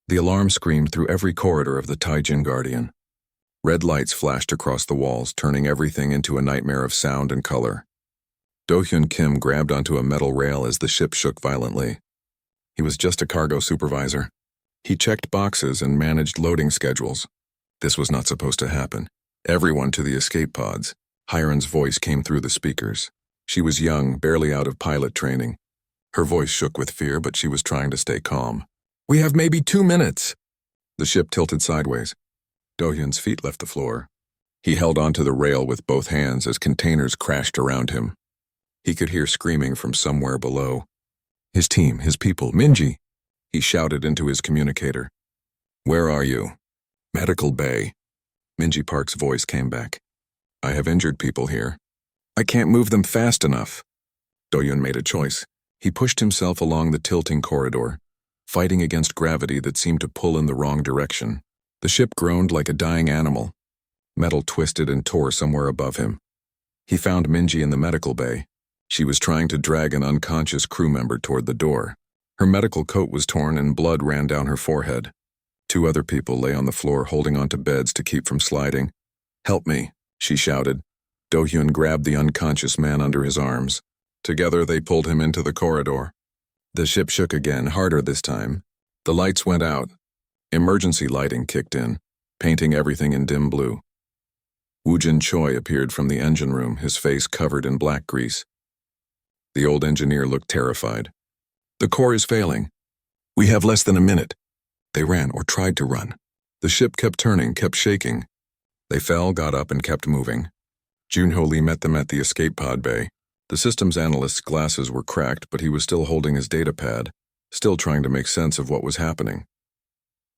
The alarm screamed through every corridor of the Taijin Guardian. Red lights flashed across the walls, turning everything into a nightmare of sound and color. Do-hyun Kim grabbed onto a metal rail as the ship shook violently. He was just a cargo supervisor. He checked boxes and managed loading schedules. This was not supposed to happen. Everyone to the escape pods. Hiren's voice came through the speakers. She was young, barely out of pilot training. Her voice shook with fear, but she was trying to stay calm. "We have maybe 2 minutes." The ship tilted sideways. Do-hyun's feet left the floor. He held onto the rail with both hands as containers crashed around him. He could hear screaming from somewhere below. His team, his people, Minji. He shouted into his communicator. "Where are you?" "Medical bay." Minji Park's voice came back. "I have injured people here. I can't move them fast enough." Do-hyun made a choice. He pushed himself along the tilting corridor, fighting against gravity that seemed to pull in the wrong direction. The ship groaned like a dying animal. Metal twisted and tore somewhere above him. He found Minji in the medical bay. She was trying to drag an unconscious crew member toward the door. Her medical coat was torn and blood ran down her forehead. 2 other people lay on the floor holding onto beds to keep from sliding. "Help me," she shouted. Do-hyun grabbed the unconscious man under his arms. Together they pulled him into the corridor. The ship shook again, harder this time. The lights went out. Emergency lighting kicked in, painting everything in dim blue. Woojin Choi appeared from the engine room, his face covered in black grease. The old engineer looked terrified. "The core is failing. We have less than a minute." They ran, or tried to run. The ship kept turning, kept shaking. They fell, got up, and kept moving. Junho Lee met them at the escape pod bay. The systems analyst's glasses were cracked, but he was still holding his data pad, still trying to make sense of what was happening.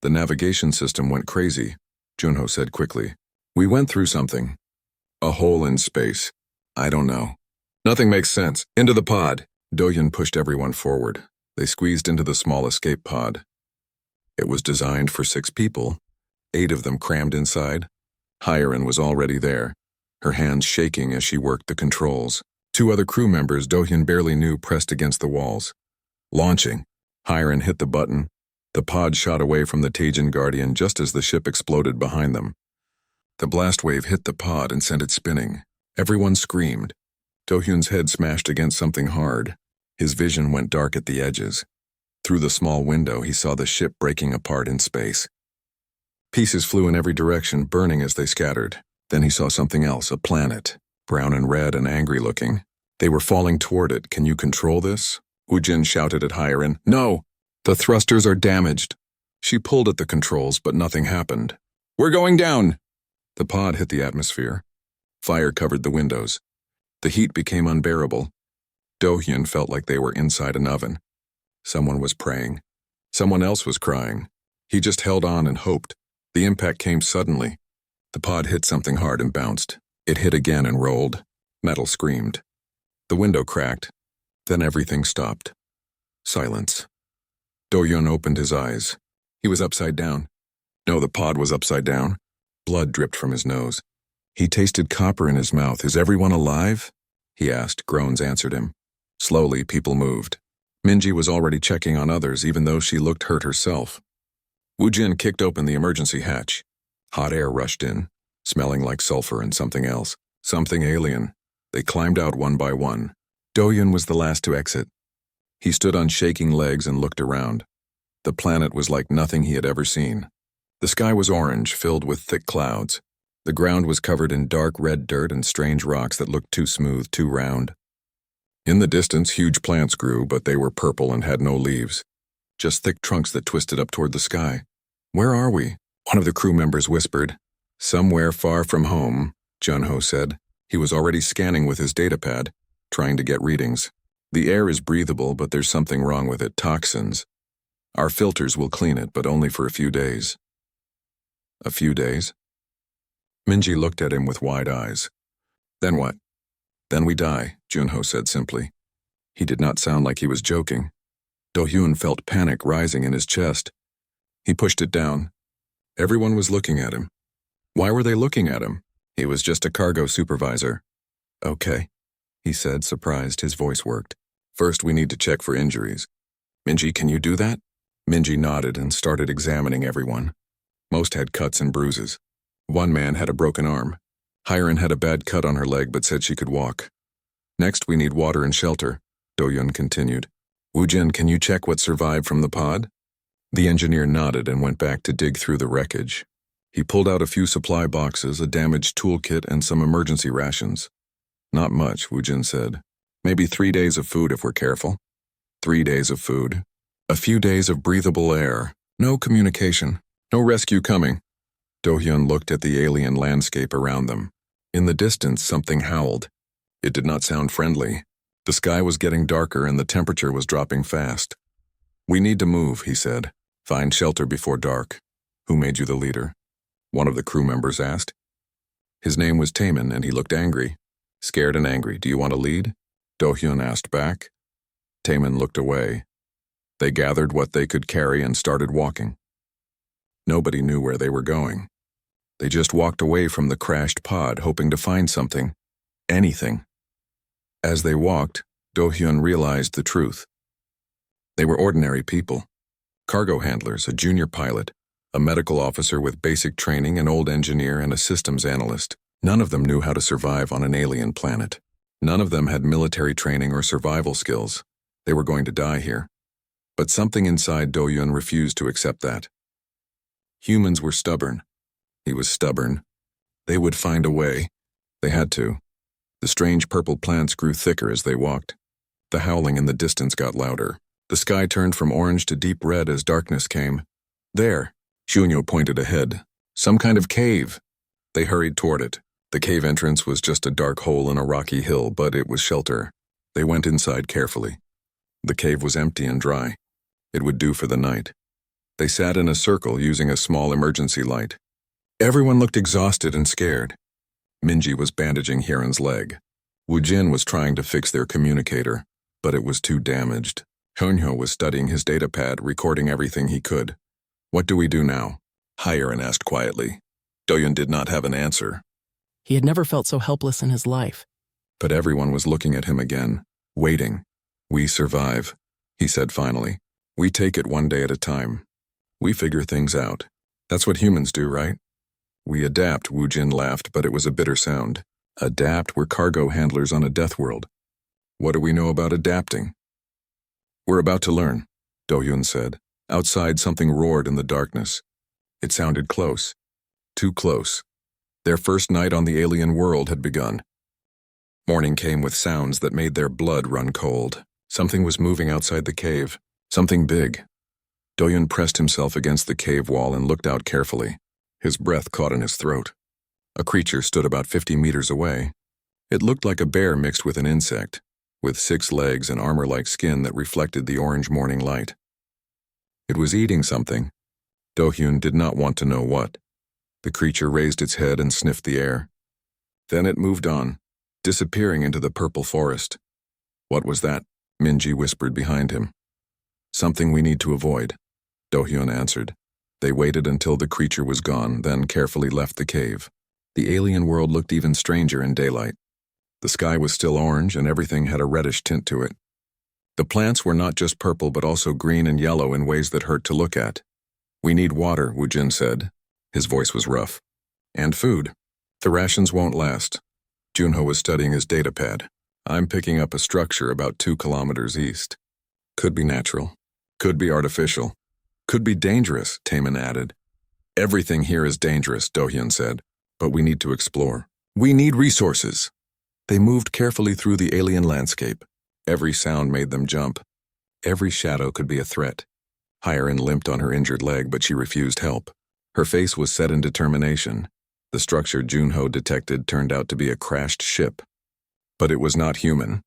"The navigation system went crazy," Junho said quickly. "We went through something. A hole in space. I don't know. Nothing makes sense. Into the pod." Do-hyun pushed everyone forward. They squeezed into the small escape pod. It was designed for 6 people, 8 of them crammed inside. Hiren was already there, her hands shaking as she worked the controls. 2 other crew members Do-hyun barely knew pressed against the walls. Launching. Hiren hit the button. The pod shot away from the Taijin Guardian just as the ship exploded behind them. The blast wave hit the pod and sent it spinning. Everyone screamed. Do-hyun's head smashed against something hard. His vision went dark at the edges. Through the small window, he saw the ship breaking apart in space. Pieces flew in every direction, burning as they scattered. Then he saw something else, a planet, brown and red and angry-looking. They were falling toward it. "Can you control this?" Woojin shouted at Hiren. "No! The thrusters are damaged." She pulled at the controls, but nothing happened. "We're going down!" The pod hit the atmosphere. Fire covered the windows. The heat became unbearable. Do-hyun felt like they were inside an oven. Someone was praying. Someone else was crying. He just held on and hoped. The impact came suddenly. The pod hit something hard and bounced. It hit again and rolled. Metal screamed. The window cracked. Then everything stopped. Silence. Do-hyun opened his eyes. He was upside down. No, the pod was upside down. Blood dripped from his nose. He tasted copper in his mouth. "Is everyone alive?" he asked. Groans answered him. Slowly, people moved. Minji was already checking on others, even though she looked hurt herself. Woojin kicked open the emergency hatch. Hot air rushed in, smelling like sulfur and something else. Something alien. They climbed out one by one. Do-hyun was the last to exit. He stood on shaking legs and looked around. The planet was like nothing he had ever seen. The sky was orange, filled with thick clouds. The ground was covered in dark red dirt and strange rocks that looked too smooth, too round. In the distance, huge plants grew, but they were purple and had no leaves. Just thick trunks that twisted up toward the sky. "Where are we?" one of the crew members whispered. "Somewhere far from home," Junho said. He was already scanning with his datapad, trying to get readings. "The air is breathable, but there's something wrong with it, toxins. Our filters will clean it, but only for a few days." "A few days?" Minji looked at him with wide eyes. "Then what?" "Then we die," Junho said simply. He did not sound like he was joking. Do-hyun felt panic rising in his chest. He pushed it down. Everyone was looking at him. Why were they looking at him? He was just a cargo supervisor. "Okay," he said, surprised his voice worked. "First, we need to check for injuries." "Minji, can you do that?" Minji nodded and started examining everyone. Most had cuts and bruises. One man had a broken arm. Hyren had a bad cut on her leg but said she could walk. Next, we need water and shelter, Do-Yun continued. Woo-Jin, can you check what survived from the pod? The engineer nodded and went back to dig through the wreckage. He pulled out a few supply boxes, a damaged toolkit, and some emergency rations. Not much, Woo-Jin said. Maybe 3 days of food if we're careful. 3 days of food. A few days of breathable air. No communication. No rescue coming. Do-Hyun looked at the alien landscape around them. In the distance, something howled. It did not sound friendly. The sky was getting darker and the temperature was dropping fast. We need to move, he said. Find shelter before dark. Who made you the leader? One of the crew members asked. His name was Taemin and he looked angry. Scared and angry. Do you want to lead? Do-Hyun asked back. Taemin looked away. They gathered what they could carry and started walking. Nobody knew where they were going. They just walked away from the crashed pod, hoping to find something. Anything. As they walked, Do-Hyun realized the truth. They were ordinary people. Cargo handlers, a junior pilot, a medical officer with basic training, an old engineer, and a systems analyst. None of them knew how to survive on an alien planet. None of them had military training or survival skills. They were going to die here. But something inside Do-Hyun refused to accept that. Humans were stubborn. He was stubborn. They would find a way. They had to. The strange purple plants grew thicker as they walked. The howling in the distance got louder. The sky turned from orange to deep red as darkness came. There, Shunyo pointed ahead. Some kind of cave. They hurried toward it. The cave entrance was just a dark hole in a rocky hill, but it was shelter. They went inside carefully. The cave was empty and dry. It would do for the night. They sat in a circle using a small emergency light. Everyone looked exhausted and scared. Minji was bandaging Hyeon's leg. Woo-Jin was trying to fix their communicator, but it was too damaged. Hyunho was studying his datapad, recording everything he could. What do we do now? Hyeon asked quietly. Do-Hyun did not have an answer. He had never felt so helpless in his life. But everyone was looking at him again, waiting. We survive, he said finally. We take it one day at a time. We figure things out. That's what humans do, right? We adapt, Woo-Jin laughed, but it was a bitter sound. Adapt, we're cargo handlers on a death world. What do we know about adapting? We're about to learn, Do-Hyun said. Outside, something roared in the darkness. It sounded close. Too close. Their first night on the alien world had begun. Morning came with sounds that made their blood run cold. Something was moving outside the cave. Something big. Do-Hyun pressed himself against the cave wall and looked out carefully. His breath caught in his throat. A creature stood about 50 meters away. It looked like a bear mixed with an insect, with 6 legs and armor-like skin that reflected the orange morning light. It was eating something. Do-Hyun did not want to know what. The creature raised its head and sniffed the air. Then it moved on, disappearing into the purple forest. What was that? Minji whispered behind him. Something we need to avoid, Do-Hyun answered. They waited until the creature was gone, then carefully left the cave. The alien world looked even stranger in daylight. The sky was still orange and everything had a reddish tint to it. The plants were not just purple but also green and yellow in ways that hurt to look at. We need water, Woo-Jin said. His voice was rough. And food. The rations won't last. Junho was studying his datapad. I'm picking up a structure about 2 kilometers east. Could be natural. Could be artificial. Could be dangerous, Taemin added. Everything here is dangerous, Do-Hyun said. But we need to explore. We need resources. They moved carefully through the alien landscape. Every sound made them jump. Every shadow could be a threat. Hyeon limped on her injured leg, but she refused help. Her face was set in determination. The structure Junho detected turned out to be a crashed ship. But it was not human.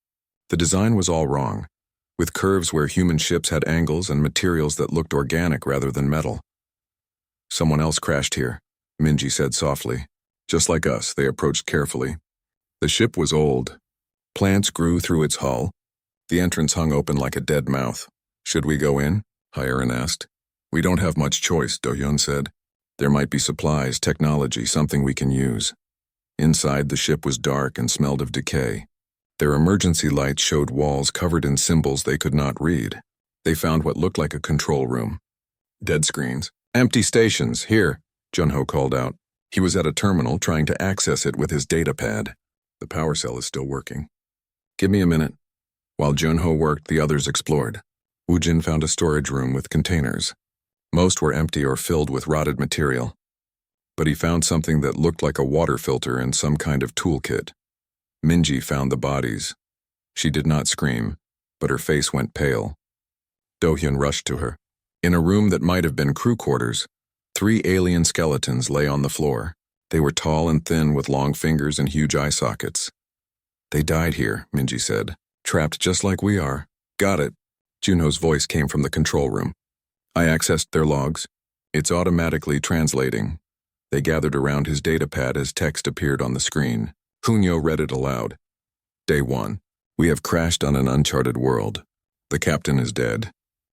The design was all wrong, with curves where human ships had angles and materials that looked organic rather than metal. Someone else crashed here, Minji said softly. Just like us, they approached carefully. The ship was old. Plants grew through its hull. The entrance hung open like a dead mouth. Should we go in? Hyeon asked. We don't have much choice, Do-Hyun said. There might be supplies, technology, something we can use. Inside, the ship was dark and smelled of decay. Their emergency lights showed walls covered in symbols they could not read. They found what looked like a control room. Dead screens. Empty stations, here, Junho called out. He was at a terminal trying to access it with his data pad. The power cell is still working. Give me a minute. While Junho worked, the others explored. Woojin found a storage room with containers. Most were empty or filled with rotted material. But he found something that looked like a water filter and some kind of toolkit. Minji found the bodies. She did not scream, but her face went pale. Do-hyun rushed to her. In a room that might have been crew quarters, 3 alien skeletons lay on the floor. They were tall and thin with long fingers and huge eye sockets. They died here, Minji said. Trapped just like we are. Got it. Junho's voice came from the control room. I accessed their logs. It's automatically translating. They gathered around his datapad as text appeared on the screen. Hunyo read it aloud. Day 1. We have crashed on an uncharted world. The captain is dead.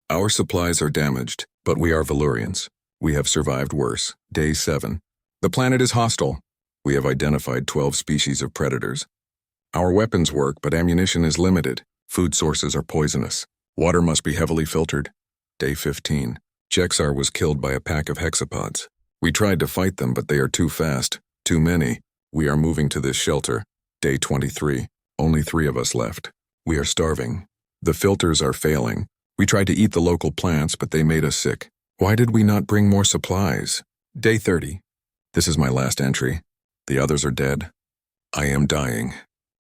Our supplies are damaged, but we are Valurians. We have survived worse. Day 7. The planet is hostile. We have identified 12 species of predators. Our weapons work, but ammunition is limited. Food sources are poisonous. Water must be heavily filtered. Day 15. Jexar was killed by a pack of hexapods. We tried to fight them, but they are too fast. Too many. We are moving to this shelter. Day 23. Only 3 of us left. We are starving. The filters are failing. We tried to eat the local plants, but they made us sick. Why did we not bring more supplies? Day 30. This is my last entry. The others are dead. I am dying.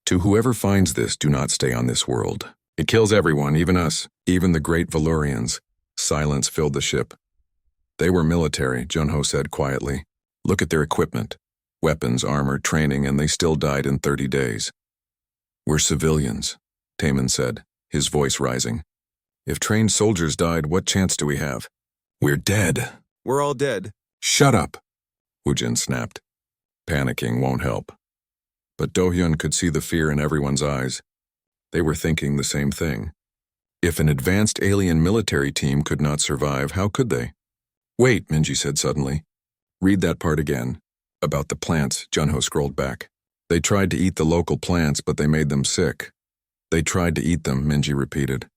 To whoever finds this, do not stay on this world. It kills everyone, even us, even the great Valurians. Silence filled the ship. They were military, Junho said quietly. Look at their equipment. Weapons, armor, training, and they still died in 30 days. We're civilians, Taemin said, his voice rising. If trained soldiers died, what chance do we have? We're dead. We're all dead. Shut up, Woojin snapped. Panicking won't help. But Do-hyun could see the fear in everyone's eyes. They were thinking the same thing. If an advanced alien military team could not survive, how could they? Wait, Minji said suddenly. Read that part again. About the plants, Junho scrolled back. They tried to eat the local plants, but they made them sick. They tried to eat them, Minji repeated.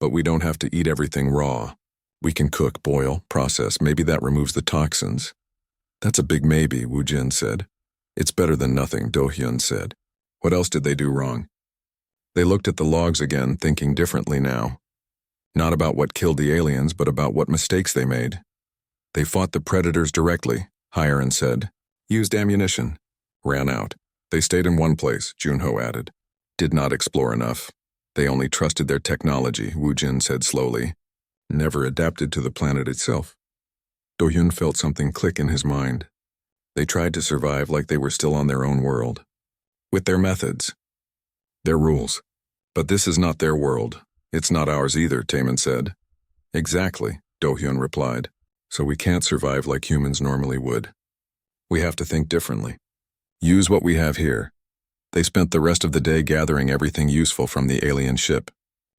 But we don't have to eat everything raw. We can cook, boil, process. Maybe that removes the toxins. That's a big maybe, Woojin said. It's better than nothing, Do-hyun said. What else did they do wrong? They looked at the logs again, thinking differently now. Not about what killed the aliens, but about what mistakes they made. They fought the predators directly, Hyerin said. Used ammunition. Ran out. They stayed in one place, Junho added. Did not explore enough. They only trusted their technology, Woojin said slowly. Never adapted to the planet itself. Do-hyun felt something click in his mind. They tried to survive like they were still on their own world. With their methods. Their rules. But this is not their world. It's not ours either, Taemin said. Exactly, Do-hyun replied. So we can't survive like humans normally would. We have to think differently. Use what we have here. They spent the rest of the day gathering everything useful from the alien ship.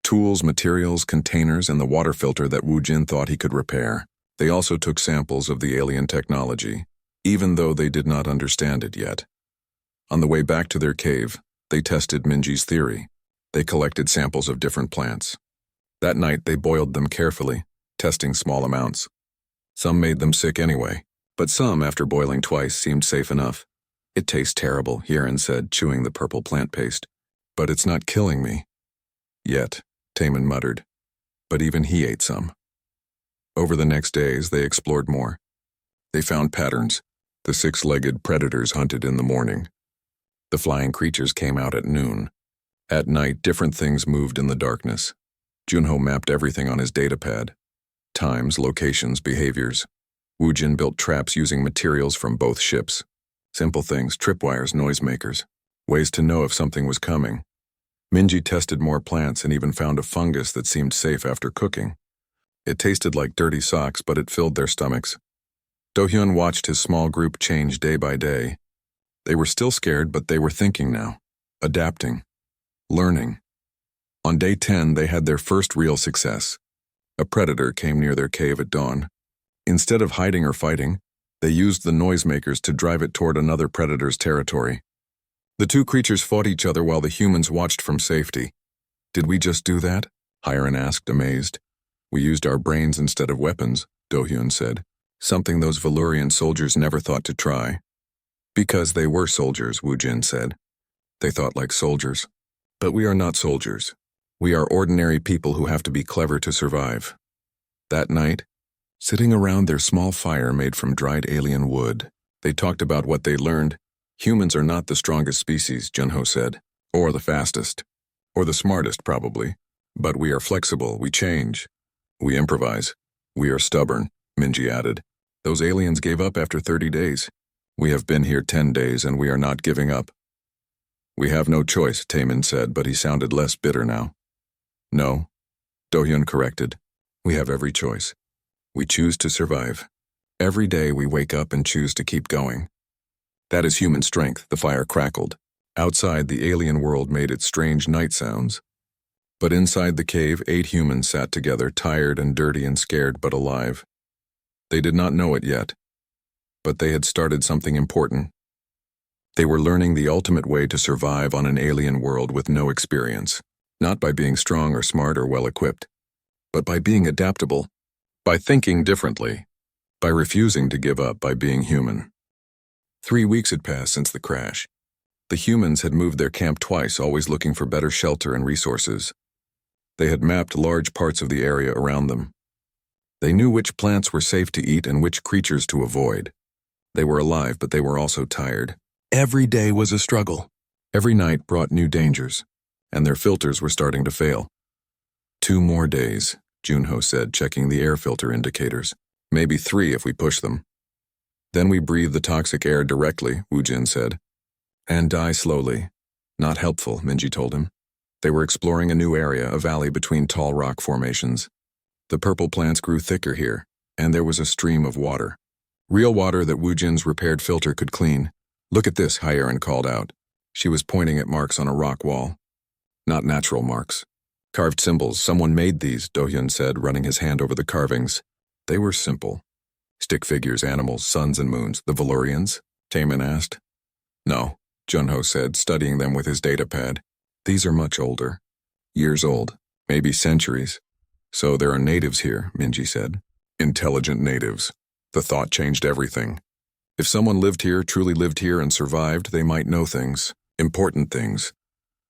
Tools, materials, containers, and the water filter that Woojin thought he could repair. They also took samples of the alien technology, even though they did not understand it yet. On the way back to their cave, they tested Minji's theory. They collected samples of different plants. That night, they boiled them carefully, testing small amounts. Some made them sick anyway, but some, after boiling twice, seemed safe enough. It tastes terrible, Hyerin said, chewing the purple plant paste. But it's not killing me. Yet, Taemin muttered. But even he ate some. Over the next days, they explored more. They found patterns. The 6-legged predators hunted in the morning. The flying creatures came out at noon. At night, different things moved in the darkness. Junho mapped everything on his datapad. Times, locations, behaviors. Woojin built traps using materials from both ships. Simple things, tripwires, noisemakers. Ways to know if something was coming. Minji tested more plants and even found a fungus that seemed safe after cooking. It tasted like dirty socks, but it filled their stomachs. Do-hyun watched his small group change day by day. They were still scared, but they were thinking now. Adapting. Learning. On day 10, they had their first real success. A predator came near their cave at dawn. Instead of hiding or fighting, they used the noisemakers to drive it toward another predator's territory. The two creatures fought each other while the humans watched from safety. Did we just do that? Hyerin asked, amazed. We used our brains instead of weapons, Do-hyun said. Something those Valurian soldiers never thought to try. Because they were soldiers, Woo-jin said. They thought like soldiers. But we are not soldiers. We are ordinary people who have to be clever to survive. That night, sitting around their small fire made from dried alien wood, they talked about what they learned. Humans are not the strongest species, Junho said. Or the fastest. Or the smartest, probably. But we are flexible, we change. We improvise. We are stubborn, Minji added. Those aliens gave up after 30 days. We have been here 10 days and we are not giving up. We have no choice, Taemin said, but he sounded less bitter now. No, Do-hyun corrected. We have every choice. We choose to survive. Every day we wake up and choose to keep going. That is human strength, the fire crackled. Outside, the alien world made its strange night sounds. But inside the cave, 8 humans sat together, tired and dirty and scared but alive. They did not know it yet. But they had started something important. They were learning the ultimate way to survive on an alien world with no experience. Not by being strong or smart or well-equipped, but by being adaptable, by thinking differently, by refusing to give up, by being human. 3 weeks had passed since the crash. The humans had moved their camp twice, always looking for better shelter and resources. They had mapped large parts of the area around them. They knew which plants were safe to eat and which creatures to avoid. They were alive, but they were also tired. Every day was a struggle. Every night brought new dangers, and their filters were starting to fail. 2 more days, Junho said, checking the air filter indicators. Maybe 3 if we push them. Then we breathe the toxic air directly, Woo-jin said. And die slowly. Not helpful, Minji told him. They were exploring a new area, a valley between tall rock formations. The purple plants grew thicker here, and there was a stream of water. Real water that Woo-jin's repaired filter could clean. Look at this, Hyerin called out. She was pointing at marks on a rock wall. Not natural marks. Carved symbols, someone made these, Do-hyun said, running his hand over the carvings. They were simple. Stick figures, animals, suns and moons. The Valurians? Taemin asked. No, Junho said, studying them with his datapad. These are much older. Years old. Maybe centuries. So there are natives here, Minji said. Intelligent natives. The thought changed everything. If someone lived here, truly lived here and survived, they might know things. Important things.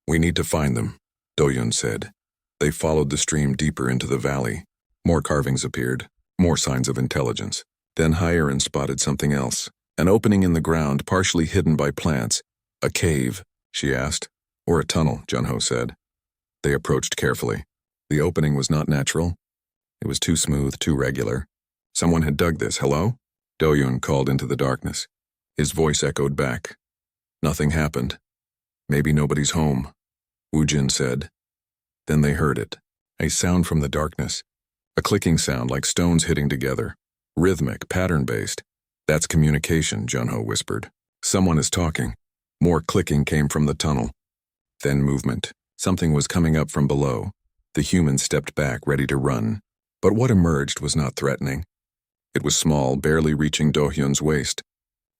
We need to find them, Do-hyun said. They followed the stream deeper into the valley. More carvings appeared. More signs of intelligence. Then Hyerin spotted something else. An opening in the ground, partially hidden by plants. A cave, she asked. Or a tunnel, Junho said. They approached carefully. The opening was not natural. It was too smooth, too regular. Someone had dug this, hello? Do-hyun called into the darkness. His voice echoed back. Nothing happened. Maybe nobody's home, Woo-jin said. Then they heard it. A sound from the darkness. A clicking sound like stones hitting together. Rhythmic, pattern-based. That's communication, Junho whispered. Someone is talking. More clicking came from the tunnel. Then movement. Something was coming up from below. The humans stepped back, ready to run. But what emerged was not threatening. It was small, barely reaching Do-hyun's waist.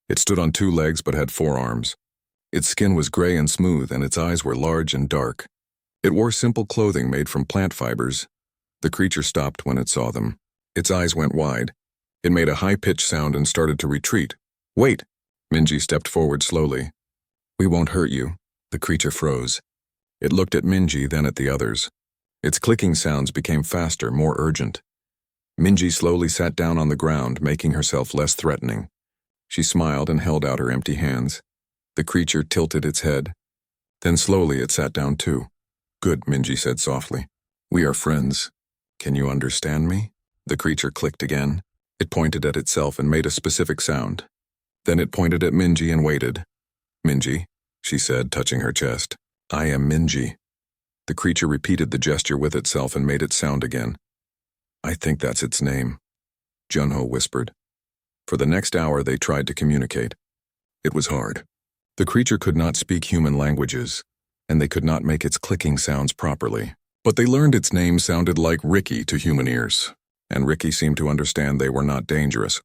It stood on 2 legs but had 4 arms. Its skin was gray and smooth, and its eyes were large and dark. It wore simple clothing made from plant fibers. The creature stopped when it saw them. Its eyes went wide. It made a high-pitched sound and started to retreat. Wait! Minji stepped forward slowly. We won't hurt you. The creature froze. It looked at Minji, then at the others. Its clicking sounds became faster, more urgent. Minji slowly sat down on the ground, making herself less threatening. She smiled and held out her empty hands. The creature tilted its head. Then slowly it sat down too. Good, Minji said softly. We are friends. Can you understand me? The creature clicked again. It pointed at itself and made a specific sound. Then it pointed at Minji and waited. Minji, she said, touching her chest. I am Minji. The creature repeated the gesture with itself and made it sound again. I think that's its name, Junho whispered. For the next hour they tried to communicate. It was hard. The creature could not speak human languages, and they could not make its clicking sounds properly. But they learned its name sounded like Ricky to human ears, and Ricky seemed to understand they were not dangerous.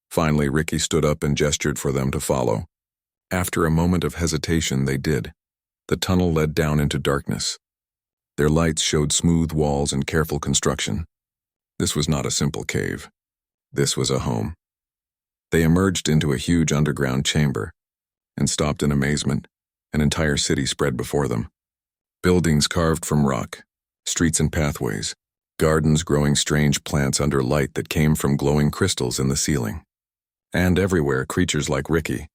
Finally, Ricky stood up and gestured for them to follow. After a moment of hesitation, they did. The tunnel led down into darkness. Their lights showed smooth walls and careful construction. This was not a simple cave. This was a home. They emerged into a huge underground chamber and stopped in amazement. An entire city spread before them. Buildings carved from rock, streets and pathways, gardens growing strange plants under light that came from glowing crystals in the ceiling. And everywhere, creatures like Ricky,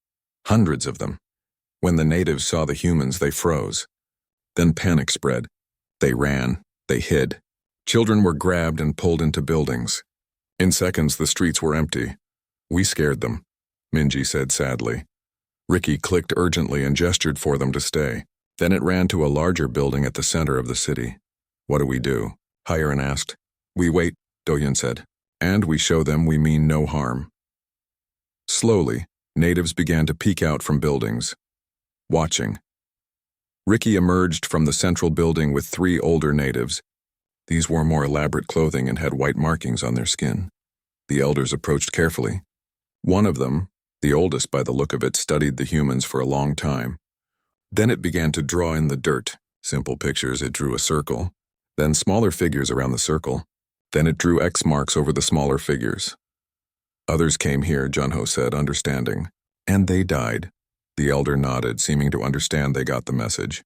hundreds of them. When the natives saw the humans, they froze. Then panic spread. They ran, they hid. Children were grabbed and pulled into buildings. In seconds, the streets were empty. We scared them, Minji said sadly. Ricky clicked urgently and gestured for them to stay. Then it ran to a larger building at the center of the city. What do we do? Hiren asked. We wait, Dohyun said. And we show them we mean no harm. Slowly, natives began to peek out from buildings, watching. Ricky emerged from the central building with 3 older natives. These wore more elaborate clothing and had white markings on their skin. The elders approached carefully. One of them, the oldest by the look of it, studied the humans for a long time. Then it began to draw in the dirt. Simple pictures, it drew a circle. Then smaller figures around the circle. Then it drew X marks over the smaller figures. Others came here, Junho said, understanding. And they died. The elder nodded, seeming to understand they got the message.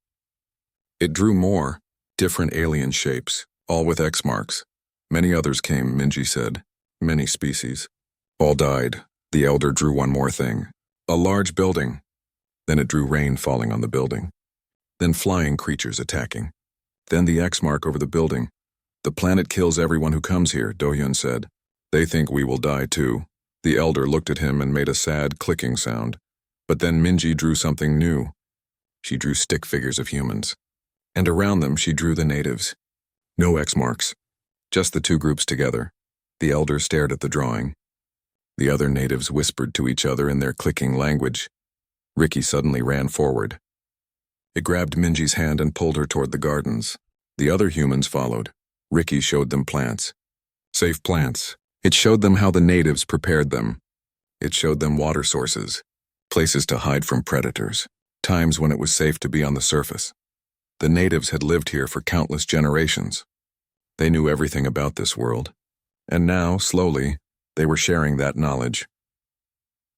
It drew more, different alien shapes, all with X marks. Many others came, Minji said. Many species. All died. The elder drew one more thing. A large building. Then it drew rain falling on the building. Then flying creatures attacking. Then the X mark over the building. The planet kills everyone who comes here, Dohyun said. They think we will die too. The elder looked at him and made a sad clicking sound. But then Minji drew something new. She drew stick figures of humans. And around them she drew the natives. No X marks. Just the 2 groups together. The elder stared at the drawing. The other natives whispered to each other in their clicking language. Ricky suddenly ran forward. It grabbed Minji's hand and pulled her toward the gardens. The other humans followed. Ricky showed them plants. Safe plants. It showed them how the natives prepared them. It showed them water sources, places to hide from predators, times when it was safe to be on the surface. The natives had lived here for countless generations. They knew everything about this world. And now, slowly, they were sharing that knowledge.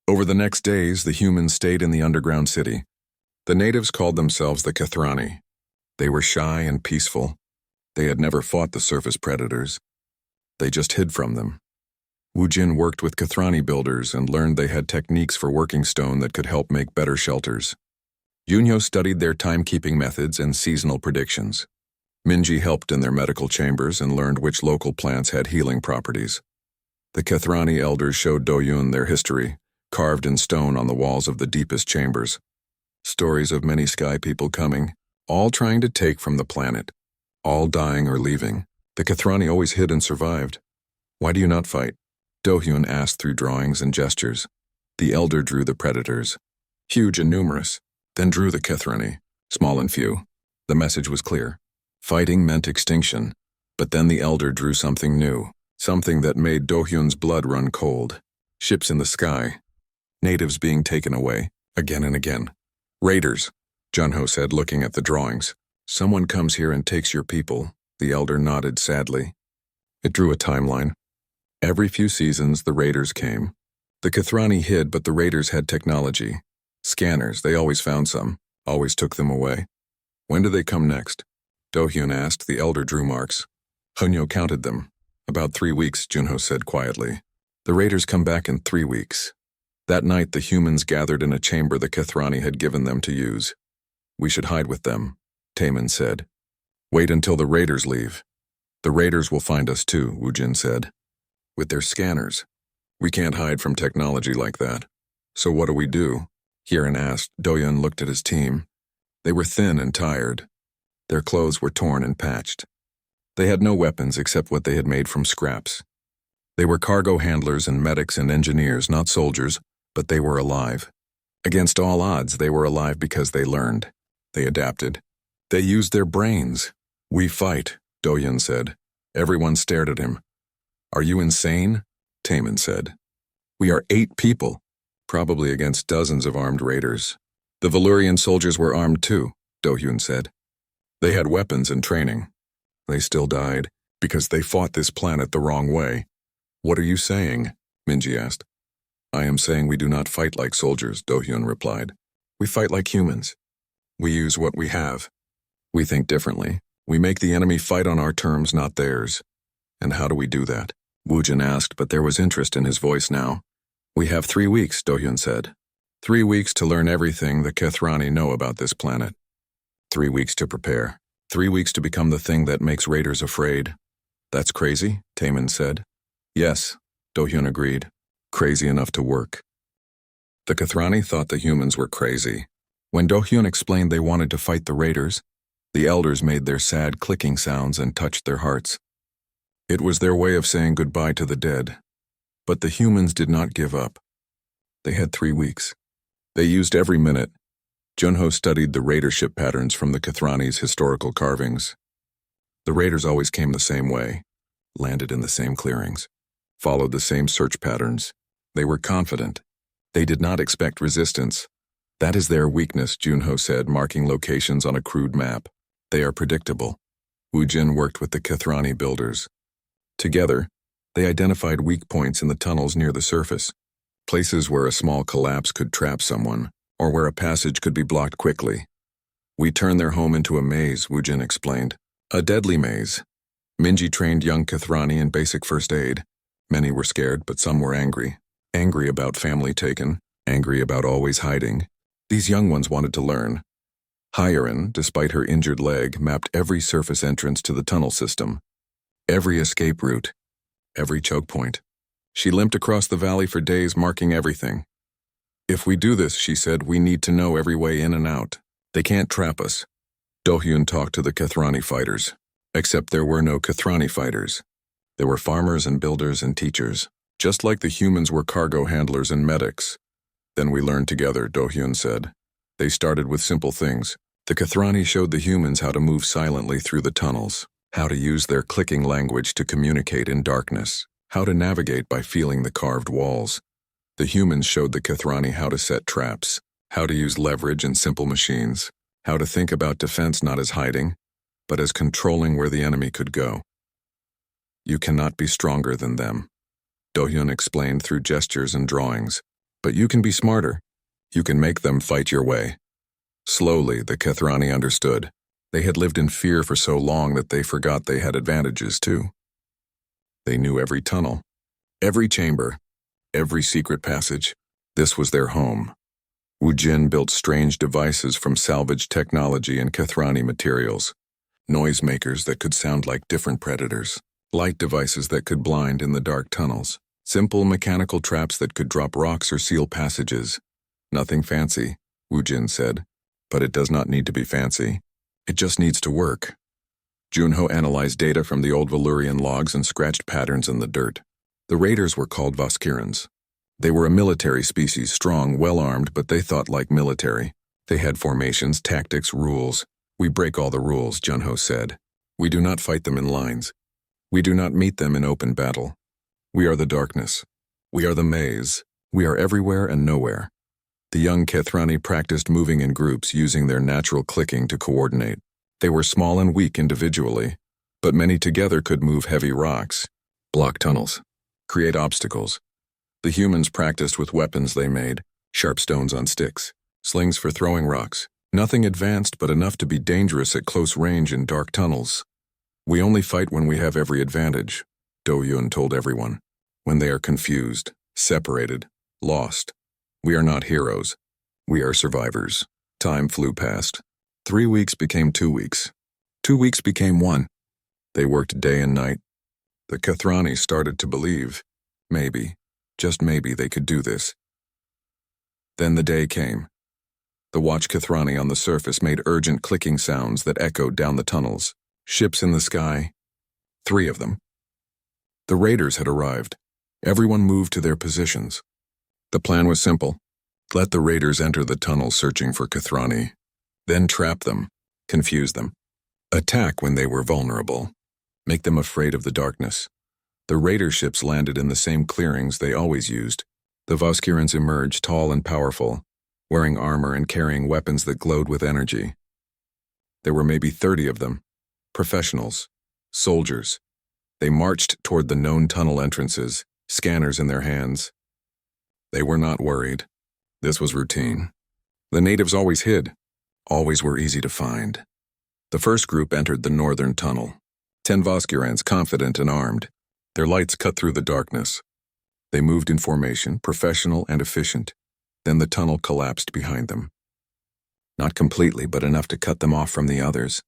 Over the next days, the humans stayed in the underground city. The natives called themselves the Kathrani. They were shy and peaceful. They had never fought the surface predators. They just hid from them. Woojin worked with Kathrani builders and learned they had techniques for working stone that could help make better shelters. Yunho studied their timekeeping methods and seasonal predictions. Minji helped in their medical chambers and learned which local plants had healing properties. The Kathrani elders showed Dohyun their history, carved in stone on the walls of the deepest chambers. Stories of many sky people coming, all trying to take from the planet, all dying or leaving. The Kathrani always hid and survived. Why do you not fight? Dohyun asked through drawings and gestures. The elder drew the predators, huge and numerous, then drew the Kathrani, small and few. The message was clear. Fighting meant extinction, but then the elder drew something new, something that made Dohyun's blood run cold. Ships in the sky, natives being taken away, again and again. Raiders, Junho said, looking at the drawings. Someone comes here and takes your people, the elder nodded sadly. It drew a timeline. Every few seasons, the raiders came. The Kathrani hid, but the raiders had technology. Scanners, they always found some, always took them away. When do they come next? Dohyun asked. The elder drew marks. Hunyo counted them. About 3 weeks, Junho said quietly. The raiders come back in 3 weeks. That night, the humans gathered in a chamber the Kathrani had given them to use. We should hide with them, Taemin said. Wait until the raiders leave. The raiders will find us too, Woojin said. With their scanners. We can't hide from technology like that. So what do we do? Hiren asked. Dohyun looked at his team. They were thin and tired. Their clothes were torn and patched. They had no weapons except what they had made from scraps. They were cargo handlers and medics and engineers, not soldiers, but they were alive. Against all odds, they were alive because they learned. They adapted. They used their brains. We fight, Dohyun said. Everyone stared at him. Are you insane? Taemin said. We are 8 people, probably against dozens of armed raiders. The Valurian soldiers were armed too, Dohyun said. They had weapons and training. They still died Because they fought this planet the wrong way. What are you saying? Minji asked. I am saying we do not fight like soldiers, Do-hyun replied. We fight like humans. We use what we have. We think differently. We make the enemy fight on our terms, not theirs. And how do we do that? Woojin asked, but there was interest in his voice now. We have 3 weeks, Do-hyun said. 3 weeks to learn everything the Kethrani know about this planet. 3 weeks to prepare. 3 weeks to become the thing that makes raiders afraid. That's crazy, Taemin said. Yes, Do-hyun agreed. Crazy enough to work. The Kethrani thought the humans were crazy. When Do-hyun explained they wanted to fight the raiders, the elders made their sad clicking sounds and touched their hearts. It was their way of saying goodbye to the dead. But the humans did not give up. They had 3 weeks. They used every minute. Junho studied the raidership patterns from the Kethrani's historical carvings. The raiders always came the same way, landed in the same clearings, followed the same search patterns. They were confident. They did not expect resistance. That is their weakness, Junho said, marking locations on a crude map. They are predictable. Woojin worked with the Kethrani builders. Together, they identified weak points in the tunnels near the surface, places where a small collapse could trap someone, or where a passage could be blocked quickly. We turned their home into a maze, Woojin explained. A deadly maze. Minji trained young Kethrani in basic first aid. Many were scared, but some were angry. Angry about family taken, angry about always hiding. These young ones wanted to learn. Hyerin, despite her injured leg, mapped every surface entrance to the tunnel system, every escape route, every choke point. She limped across the valley for days, marking everything. If we do this, she said, we need to know every way in and out. They can't trap us. Do-hyun talked to the Kethrani fighters. Except there were no Kethrani fighters. There were farmers and builders and teachers. Just like the humans were cargo handlers and medics. Then we learned together, Do-hyun said. They started with simple things. The Kethrani showed the humans how to move silently through the tunnels, how to use their clicking language to communicate in darkness, how to navigate by feeling the carved walls. The humans showed the Kethrani how to set traps, how to use leverage in simple machines, how to think about defense not as hiding, but as controlling where the enemy could go. You cannot be stronger than them, Do-hyun explained through gestures and drawings. But you can be smarter. You can make them fight your way. Slowly, the Kethrani understood. They had lived in fear for so long that they forgot they had advantages too. They knew every tunnel, every chamber, every secret passage. This was their home. Woojin built strange devices from salvaged technology and Kethrani materials. Noisemakers that could sound like different predators. Light devices that could blind in the dark tunnels. Simple mechanical traps that could drop rocks or seal passages. Nothing fancy, Woojin said. But it does not need to be fancy. It just needs to work. Junho analyzed data from the old Valyrian logs and scratched patterns in the dirt. The raiders were called Voskirans. They were a military species, strong, well-armed, but they thought like military. They had formations, tactics, rules. We break all the rules, Junho said. We do not fight them in lines. We do not meet them in open battle. We are the darkness. We are the maze. We are everywhere and nowhere. The young Kethrani practiced moving in groups using their natural clicking to coordinate. They were small and weak individually, but many together could move heavy rocks, block tunnels, create obstacles. The humans practiced with weapons they made, sharp stones on sticks, slings for throwing rocks. Nothing advanced but enough to be dangerous at close range in dark tunnels. We only fight when we have every advantage, Do-hyun told everyone. When they are confused, separated, lost. We are not heroes. We are survivors. Time flew past. 3 weeks became 2 weeks. 2 weeks became 1. They worked day and night. The Kethrani started to believe, maybe, just maybe they could do this. Then the day came. The watch Kethrani on the surface made urgent clicking sounds that echoed down the tunnels. Ships in the sky. 3 of them. The raiders had arrived. Everyone moved to their positions. The plan was simple. Let the raiders enter the tunnel searching for Kethrani. Then trap them, confuse them. Attack when they were vulnerable. Make them afraid of the darkness. The raider ships landed in the same clearings they always used. The Voskirans emerged tall and powerful, wearing armor and carrying weapons that glowed with energy. There were maybe 30 of them. Professionals, soldiers, They marched toward the known tunnel entrances, scanners in their hands. They were not worried. This was routine. The natives always hid, always were easy to find. The first group entered the northern tunnel. 10 Voskurans, confident and armed. Their lights cut through the darkness. They moved in formation, professional and efficient. Then the tunnel collapsed behind them. Not completely, but enough to cut them off from the others.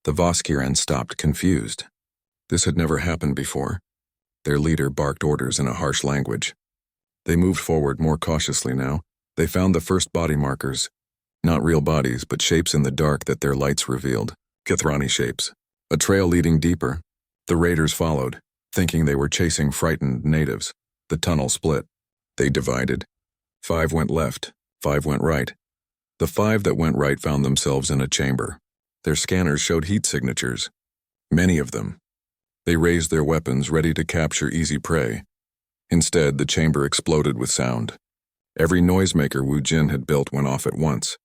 The Voskuran stopped, confused. This had never happened before. Their leader barked orders in a harsh language. They moved forward more cautiously now. They found the first body markers. Not real bodies, but shapes in the dark that their lights revealed. Kithrani shapes. A trail leading deeper. The raiders followed, thinking they were chasing frightened natives. The tunnel split. They divided. 5 went left, 5 went right. The 5 that went right found themselves in a chamber. Their scanners showed heat signatures. Many of them. They raised their weapons, ready to capture easy prey. Instead, the chamber exploded with sound. Every noisemaker Wu Jin had built went off at once.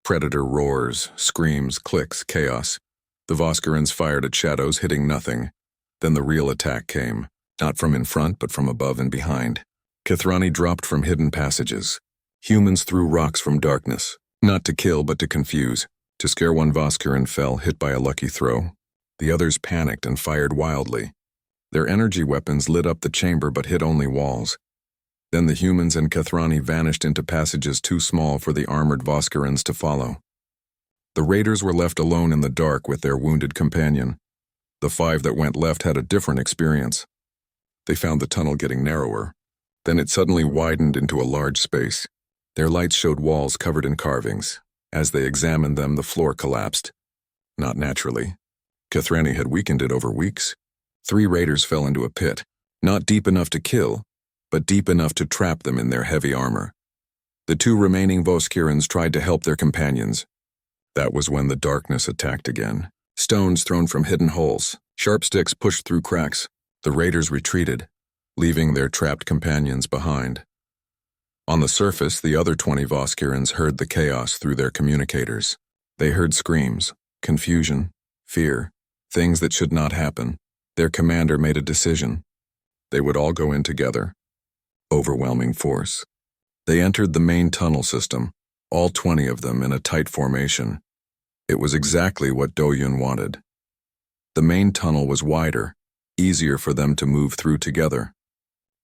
Predator roars, screams, clicks, chaos. The Voskurans fired at shadows, hitting nothing. Then the real attack came, not from in front, but from above and behind. Kithrani dropped from hidden passages. Humans threw rocks from darkness, not to kill, but to confuse. To scare one Voskuran fell, hit by a lucky throw. The others panicked and fired wildly. Their energy weapons lit up the chamber but hit only walls. Then the humans and Kithrani vanished into passages too small for the armored Voskurans to follow. The raiders were left alone in the dark with their wounded companion. The 5 that went left had a different experience. They found the tunnel getting narrower. Then it suddenly widened into a large space. Their lights showed walls covered in carvings. As they examined them, the floor collapsed. Not naturally. Kithrani had weakened it over weeks. 3 raiders fell into a pit, not deep enough to kill, but deep enough to trap them in their heavy armor. The 2 remaining Voskurans tried to help their companions. That was when the darkness attacked again. Stones thrown from hidden holes, sharp sticks pushed through cracks. The raiders retreated, leaving their trapped companions behind. On the surface, the other 20 Voskurans heard the chaos through their communicators. They heard screams, confusion, fear, things that should not happen. Their commander made a decision. They would all go in together. Overwhelming force. They entered the main tunnel system, all 20 of them in a tight formation. It was exactly what Do-Yun wanted. The main tunnel was wider, easier for them to move through together.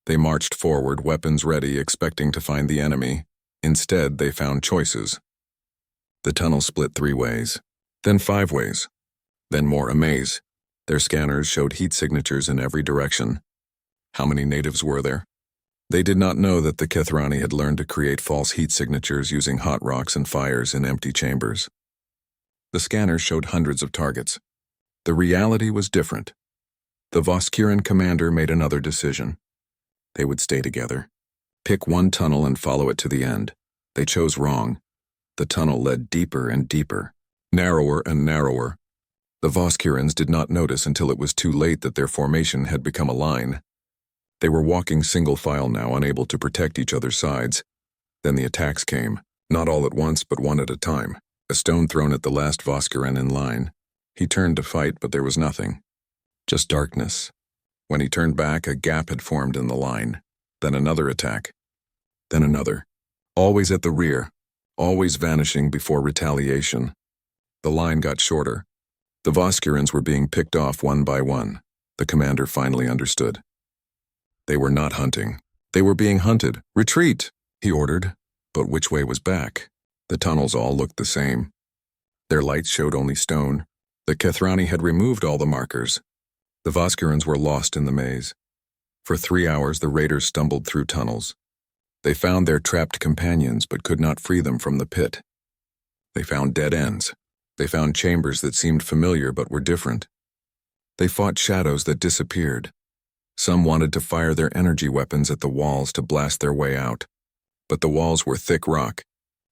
They marched forward, weapons ready, expecting to find the enemy. Instead, they found choices. The tunnel split 3 ways, then 5 ways, then more a maze. Their scanners showed heat signatures in every direction. How many natives were there? They did not know that the Kithrani had learned to create false heat signatures using hot rocks and fires in empty chambers. The scanners showed hundreds of targets. The reality was different. The Voskuran commander made another decision. They would stay together. Pick one tunnel and follow it to the end. They chose wrong. The tunnel led deeper and deeper, narrower and narrower. The Voskurans did not notice until it was too late that their formation had become a line. They were walking single file now, unable to protect each other's sides. Then the attacks came, not all at once, but one at a time. A stone thrown at the last Voskuran in line. He turned to fight, but there was nothing. Just darkness. When he turned back, a gap had formed in the line. Then another attack. Then another. Always at the rear. Always vanishing before retaliation. The line got shorter. The Voskurans were being picked off one by one. The commander finally understood. They were not hunting. They were being hunted. Retreat, he ordered. But which way was back? The tunnels all looked the same. Their lights showed only stone. The Kithrani had removed all the markers. The Voskurans were lost in the maze. For 3 hours, the raiders stumbled through tunnels. They found their trapped companions, but could not free them from the pit. They found dead ends. They found chambers that seemed familiar but were different. They fought shadows that disappeared. Some wanted to fire their energy weapons at the walls to blast their way out. But the walls were thick rock.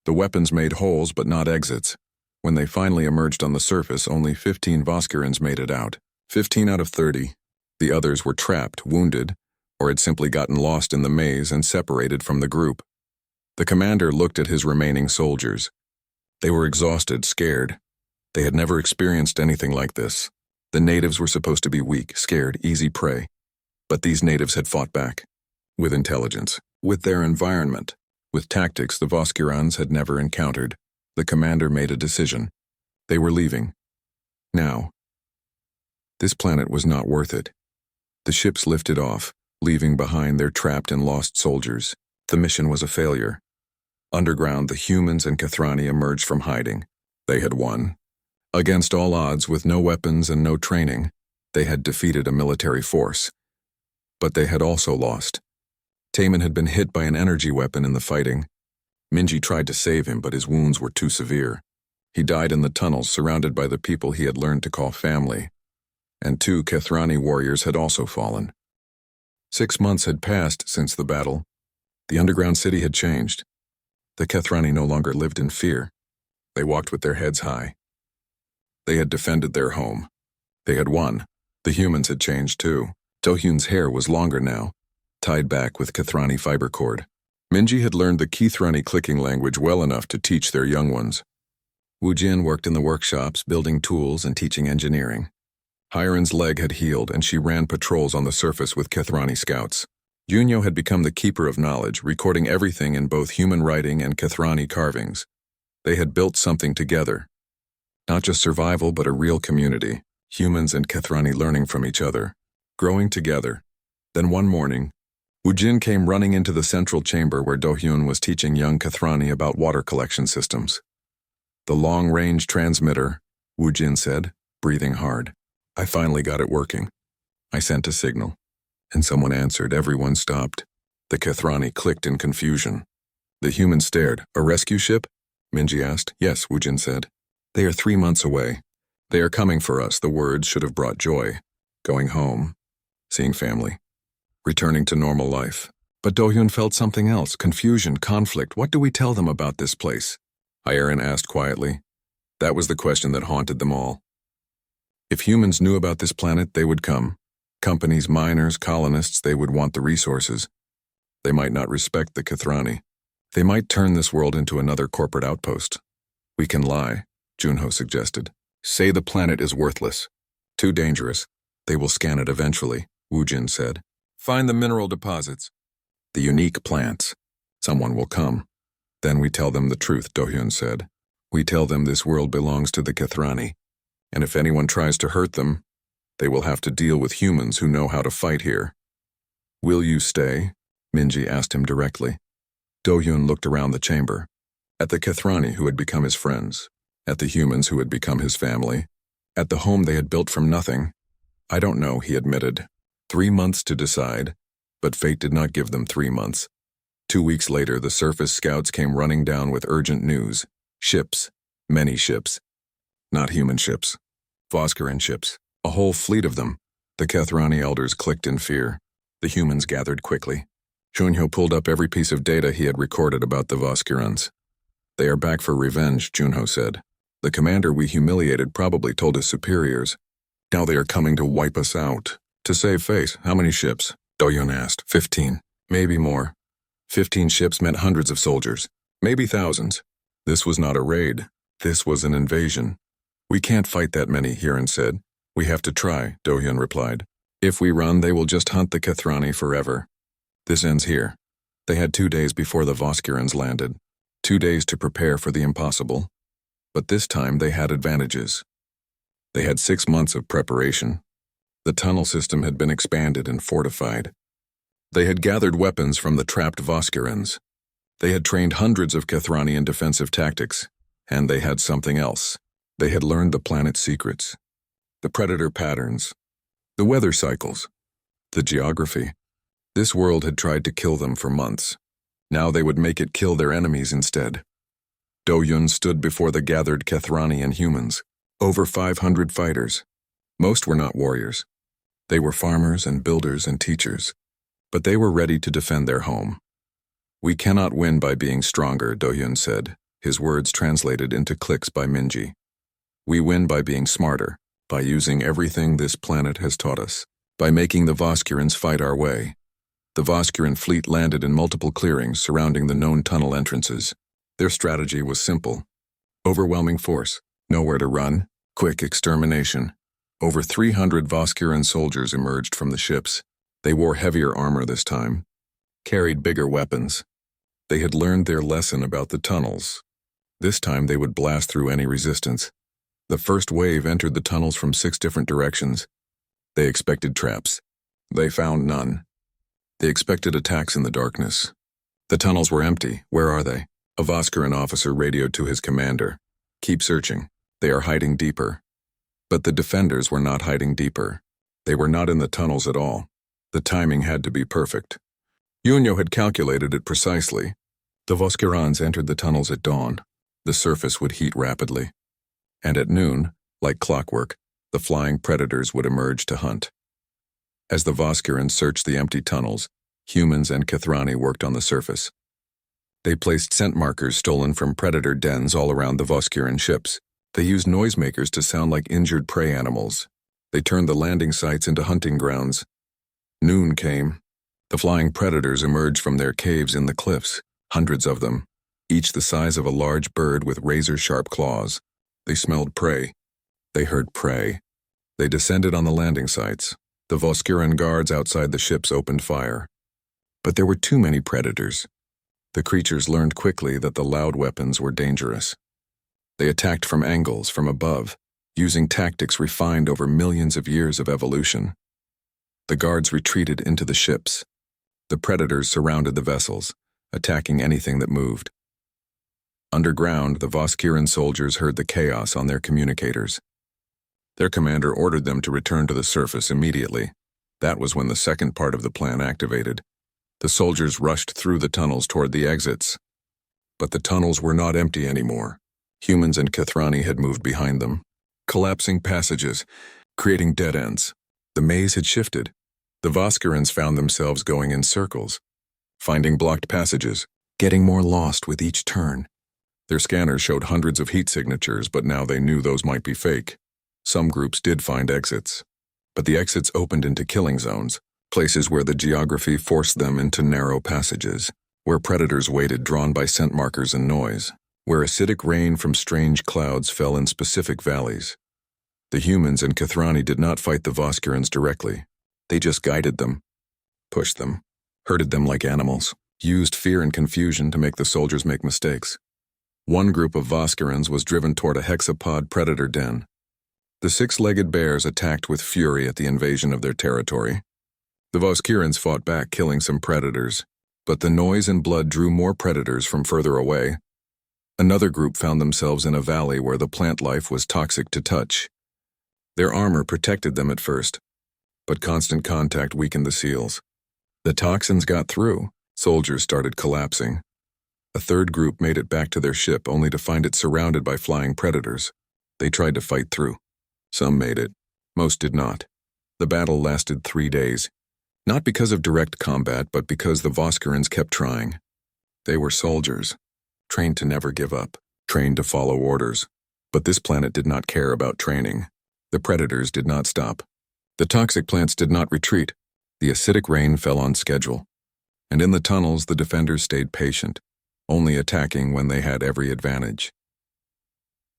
The weapons made holes but not exits. When they finally emerged on the surface, only 15 Voskurans made it out. 15 out of 30. The others were trapped, wounded, or had simply gotten lost in the maze and separated from the group. The commander looked at his remaining soldiers. They were exhausted, scared. They had never experienced anything like this. The natives were supposed to be weak, scared, easy prey. But these natives had fought back. With intelligence, with their environment, with tactics the Voskirans had never encountered. The commander made a decision. They were leaving. Now. This planet was not worth it. The ships lifted off, leaving behind their trapped and lost soldiers. The mission was a failure. Underground, the humans and Kathrani emerged from hiding. They had won. Against all odds, with no weapons and no training, they had defeated a military force. But they had also lost. Taman had been hit by an energy weapon in the fighting. Minji tried to save him, but his wounds were too severe. He died in the tunnels, surrounded by the people he had learned to call family. And 2 Kathrani warriors had also fallen. 6 months had passed since the battle. The underground city had changed. The Kathrani no longer lived in fear. They walked with their heads high. They had defended their home. They had won. The humans had changed too. Do-hyun's hair was longer now, tied back with Kathrani fiber cord. Minji had learned the Kathrani clicking language well enough to teach their young ones. Woo-jin worked in the workshops, building tools and teaching engineering. Hiren's leg had healed, and she ran patrols on the surface with Kathrani scouts. Junyo had become the keeper of knowledge, recording everything in both human writing and Kathrani carvings. They had built something together. Not just survival, but a real community. Humans and Kathrani learning from each other, growing together. Then one morning, Woo-jin came running into the central chamber where Do-hyun was teaching young Kathrani about water collection systems. The long-range transmitter, Woo-jin said, breathing hard. I finally got it working. I sent a signal, and someone answered. Everyone stopped. The Kathrani clicked in confusion. The humans stared. A rescue ship? Minji asked. Yes, Woo-jin said. They are 3 months away. They are coming for us. The words should have brought joy. Going home. Seeing family. Returning to normal life. But Do-hyun felt something else. Confusion, conflict. What do we tell them about this place? Hiren asked quietly. That was the question that haunted them all. If humans knew about this planet, they would come. Companies, miners, colonists, they would want the resources. They might not respect the Kathrani. They might turn this world into another corporate outpost. We can lie, Junho suggested. Say the planet is worthless. Too dangerous. They will scan it eventually, Woo-jin said. Find the mineral deposits. The unique plants. Someone will come. Then we tell them the truth, Do-hyun said. We tell them this world belongs to the Kathrani. And if anyone tries to hurt them, they will have to deal with humans who know how to fight here. Will you stay? Minji asked him directly. Do-hyun looked around the chamber. At the Kathrani who had become his friends. At the humans who had become his family. At the home they had built from nothing. I don't know, he admitted. 3 months to decide, but fate did not give them 3 months. 2 weeks later, the surface scouts came running down with urgent news. Ships. Many ships. Not human ships. Voskiran ships. A whole fleet of them. The Kathrani elders clicked in fear. The humans gathered quickly. Junho pulled up every piece of data he had recorded about the Voskirans. They are back for revenge, Junho said. The commander we humiliated probably told his superiors. Now they are coming to wipe us out. To save face, how many ships? Do-hyun asked. 15. Maybe more. 15 ships meant hundreds of soldiers. Maybe thousands. This was not a raid. This was an invasion. We can't fight that many, Hiren said. We have to try, Do-hyun replied. If we run, they will just hunt the Kathrani forever. This ends here. They had 2 days before the Voskirans landed. 2 days to prepare for the impossible. But this time they had advantages. They had 6 months of preparation. The tunnel system had been expanded and fortified. They had gathered weapons from the trapped Voskirans. They had trained hundreds of Kathrani in defensive tactics. And they had something else. They had learned the planet's secrets. The predator patterns. The weather cycles. The geography. This world had tried to kill them for months. Now they would make it kill their enemies instead. Do-hyun stood before the gathered Kathrani and humans. Over 500 fighters. Most were not warriors. They were farmers and builders and teachers. But they were ready to defend their home. We cannot win by being stronger, Do-hyun said, his words translated into clicks by Minji. We win by being smarter, by using everything this planet has taught us, by making the Voskirans fight our way. The Voskiran fleet landed in multiple clearings surrounding the known tunnel entrances. Their strategy was simple. Overwhelming force, nowhere to run, quick extermination. Over 300 Voskuran soldiers emerged from the ships. They wore heavier armor this time, carried bigger weapons. They had learned their lesson about the tunnels. This time they would blast through any resistance. The first wave entered the tunnels from 6 different directions. They expected traps. They found none. They expected attacks in the darkness. The tunnels were empty. Where are they? A Voskuran officer radioed to his commander. Keep searching. They are hiding deeper. But the defenders were not hiding deeper. They were not in the tunnels at all. The timing had to be perfect. Yunyo had calculated it precisely. The Voskurans entered the tunnels at dawn. The surface would heat rapidly. And at noon, like clockwork, the flying predators would emerge to hunt. As the Voskurans searched the empty tunnels, humans and Kithrani worked on the surface. They placed scent markers stolen from predator dens all around the Voskuran ships. They used noisemakers to sound like injured prey animals. They turned the landing sites into hunting grounds. Noon came. The flying predators emerged from their caves in the cliffs, hundreds of them, each the size of a large bird with razor-sharp claws. They smelled prey. They heard prey. They descended on the landing sites. The Voskuran guards outside the ships opened fire. But there were too many predators. The creatures learned quickly that the loud weapons were dangerous. They attacked from angles, from above, using tactics refined over millions of years of evolution. The guards retreated into the ships. The predators surrounded the vessels, attacking anything that moved. Underground, the Voskuran soldiers heard the chaos on their communicators. Their commander ordered them to return to the surface immediately. That was when the second part of the plan activated. The soldiers rushed through the tunnels toward the exits. But the tunnels were not empty anymore. Humans and Kithrani had moved behind them, collapsing passages, creating dead ends. The maze had shifted. The Voskurans found themselves going in circles, finding blocked passages, getting more lost with each turn. Their scanners showed hundreds of heat signatures, but now they knew those might be fake. Some groups did find exits, but the exits opened into killing zones, places where the geography forced them into narrow passages, where predators waited drawn by scent markers and noise, where acidic rain from strange clouds fell in specific valleys. The humans and Kithrani did not fight the Voskurans directly. They just guided them, pushed them, herded them like animals, used fear and confusion to make the soldiers make mistakes. One group of Voskurans was driven toward a hexapod predator den. The 6-legged bears attacked with fury at the invasion of their territory. The Voskurans fought back, killing some predators, but the noise and blood drew more predators from further away. Another group found themselves in a valley where the plant life was toxic to touch. Their armor protected them at first, but constant contact weakened the seals. The toxins got through. Soldiers started collapsing. A third group made it back to their ship only to find it surrounded by flying predators. They tried to fight through. Some made it. Most did not. The battle lasted 3 days. Not because of direct combat, but because the Voskurans kept trying. They were soldiers, trained to never give up, trained to follow orders. But this planet did not care about training. The predators did not stop. The toxic plants did not retreat. The acidic rain fell on schedule. And in the tunnels, the defenders stayed patient, only attacking when they had every advantage.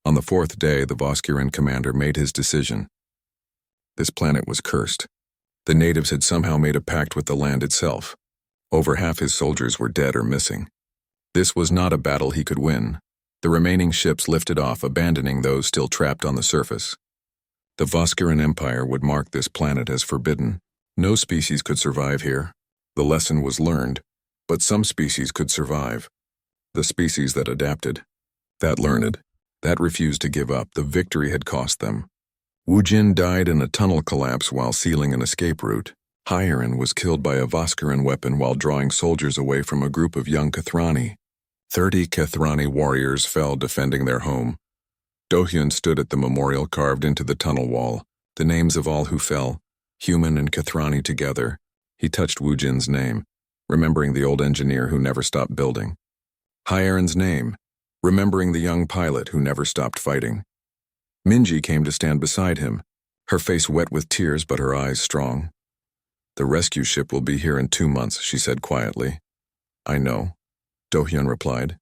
On the 4th day, the Voskuran commander made his decision. This planet was cursed. The natives had somehow made a pact with the land itself. Over half his soldiers were dead or missing. This was not a battle he could win. The remaining ships lifted off, abandoning those still trapped on the surface. The Voskuran Empire would mark this planet as forbidden. No species could survive here. The lesson was learned, but some species could survive. The species that adapted, that learned, that refused to give up. The victory had cost them. Wu Jin died in a tunnel collapse while sealing an escape route. Hyerin was killed by a Voskuran weapon while drawing soldiers away from a group of young Kithrani. 30 Kithrani warriors fell defending their home. Dohyun stood at the memorial carved into the tunnel wall, the names of all who fell, human and Kithrani together. He touched Wu Jin's name, remembering the old engineer who never stopped building. Hyerin's name, remembering the young pilot who never stopped fighting. Minji came to stand beside him, her face wet with tears but her eyes strong. "The rescue ship will be here in 2 months," she said quietly. "I know," Dohyun replied.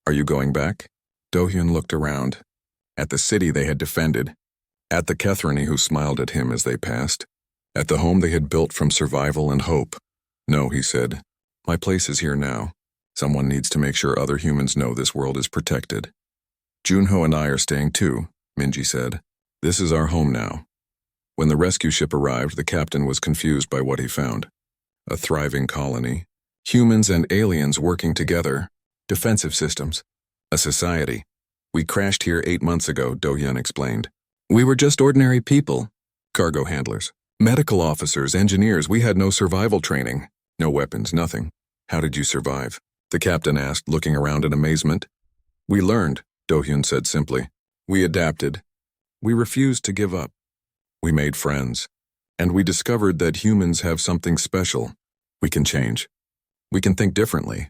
"Are you going back?" Dohyun looked around. At the city they had defended, At the Kethrani who smiled at him as they passed. At the home they had built from survival and hope. No, he said. My place is here now. Someone needs to make sure other humans know this world is protected. Junho and I are staying too, Minji said. This is our home now. When the rescue ship arrived, the captain was confused by what he found. A thriving colony. Humans and aliens working together. Defensive systems. A society. We crashed here 8 months ago, Do-hyun explained. We were just ordinary people. Cargo handlers. Medical officers, engineers, we had no survival training. No weapons, nothing. How did you survive? The captain asked, looking around in amazement. We learned, Do-hyun said simply. We adapted. We refused to give up. We made friends. And we discovered that humans have something special. We can change. We can think differently.